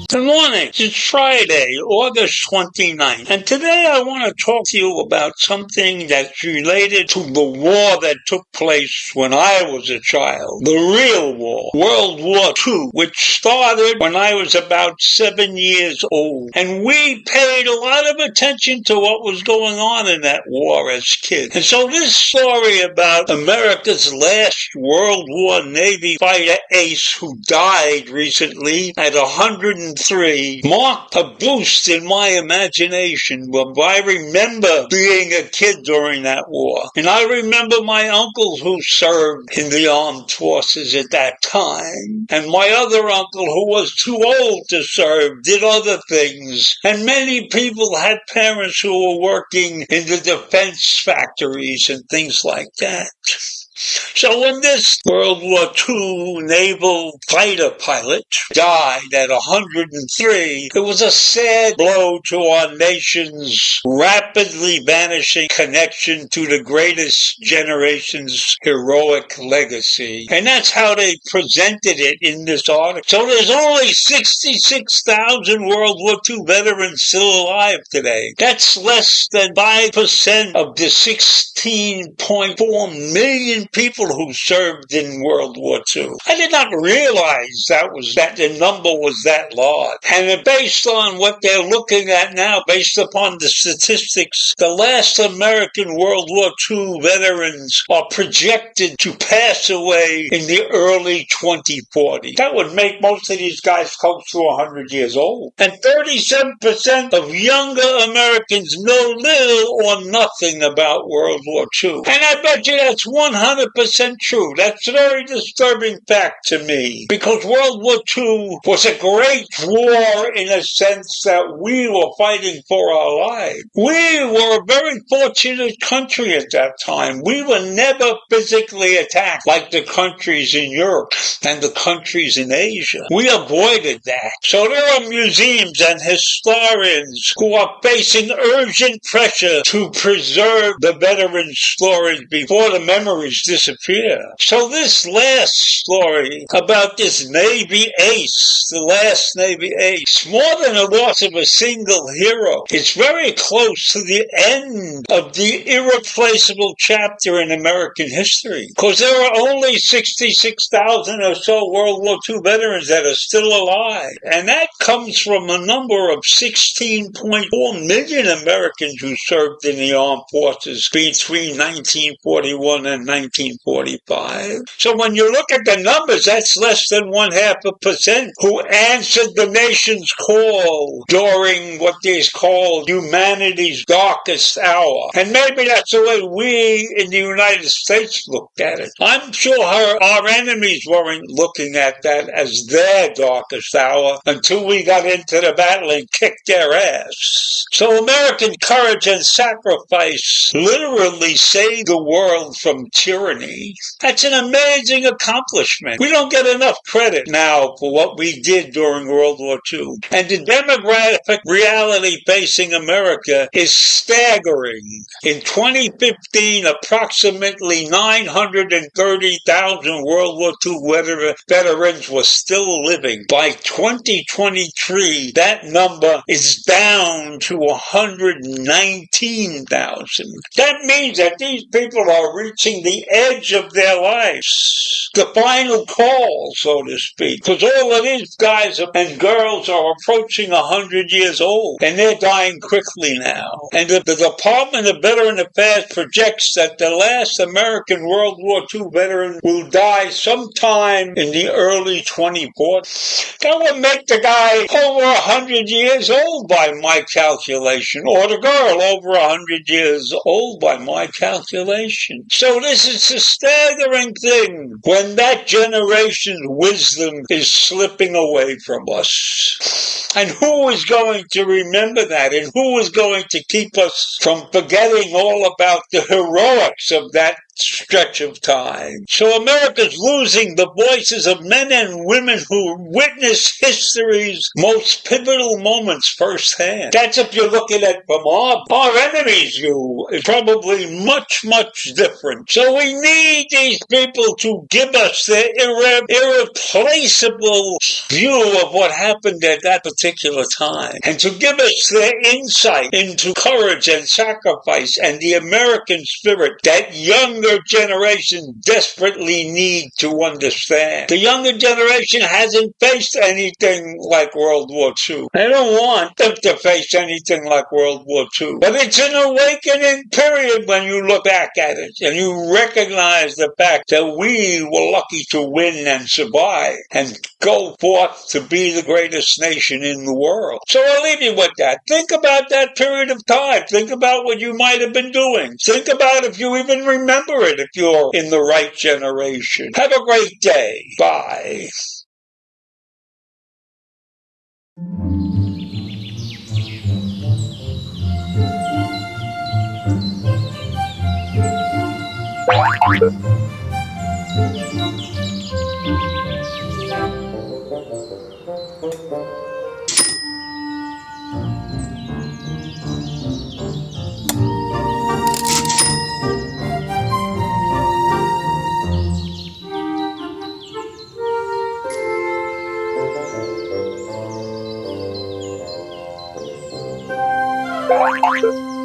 Good morning. It's Friday, August 29th, and today I want to talk to you about something that's related to the war that took place when I was a child. The real war, World War II, which started when I was about 7 years old. And we paid a lot of attention to what was going on in that war as kids. And so this story about America's last World War Navy fighter ace who died recently at 103 marked a boost in my imagination. I remember being a kid during that war. And I remember my uncle who served in the armed forces at that time. And my other uncle who was too old to serve did other things. And many people had parents who were working in the defense factories and things like that. So when this World War II naval fighter pilot died at 103, it was a sad blow to our nation's rapidly vanishing connection to the greatest generation's heroic legacy. And that's how they presented it in this article. So there's only 66,000 World War II veterans still alive today. That's less than 5% of the 16.4 million people who served in World War II. I did not realize that the number was that large. And based on what they're looking at now, based upon the statistics, the last American World War II veterans are projected to pass away in the early 2040s. That would make most of these guys close to 100 years old. And 37% of younger Americans know little or nothing about World War II. And I bet you that's 100% true. That's a very disturbing fact to me, because World War II was a great war in a sense that we were fighting for our lives. We were a very fortunate country at that time. We were never physically attacked like the countries in Europe and the countries in Asia. We avoided that. So there are museums and historians who are facing urgent pressure to preserve the veteran stories before the memories disappear. So this last story about this Navy ace, the last Navy ace, more than a loss of a single hero, it's very close to the end of the irreplaceable chapter in American history. Because there are only 66,000 or so World War II veterans that are still alive. And that comes from a number of 16.4 million Americans who served in the armed forces between 1941 and 1945. So when you look at the numbers, that's less than 0.5% who answered the nation's call during what is called humanity's darkest hour. And maybe that's the way we in the United States looked at it. I'm sure our enemies weren't looking at that as their darkest hour until we got into the battle and kicked their ass. So American courage and sacrifice literally saved the world from tyranny. That's an amazing accomplishment. We don't get enough credit now for what we did during World War II. And the demographic reality facing America is staggering. In 2015, approximately 930,000 World War II veterans were still living. By 2023, that number is down to 119,000. That means that these people are reaching the edge of their lives, the final call, so to speak. Because all of these guys and girls are approaching 100 years old, and they're dying quickly now. And the Department of Veteran Affairs projects that the last American World War II veteran will die sometime in the early 2040s. That would make the guy over 100 years old by my calculation, or the girl over 100 years old by my calculation. So this is a staggering thing when that generation's wisdom is slipping away from us. And who is going to remember that? And who is going to keep us from forgetting all about the heroics of that stretch of time? So America's losing the voices of men and women who witnessed history's most pivotal moments firsthand. That's if you're looking at from our enemies' view. It's probably much, much different. So we need these people to give us their irreplaceable view of what happened at that particular time, and to give us their insight into courage and sacrifice and the American spirit that younger generations desperately need to understand. The younger generation hasn't faced anything like World War II. I don't want them to face anything like World War II. But it's an awakening period when you look back at it and you recognize the fact that we were lucky to win and survive and go forth to be the greatest nation in the world. So I'll leave you with that. Think about that period of time. Think about what you might have been doing. Think about if you even remember it, if you're in the right generation. Have a great day. Bye. Thank you.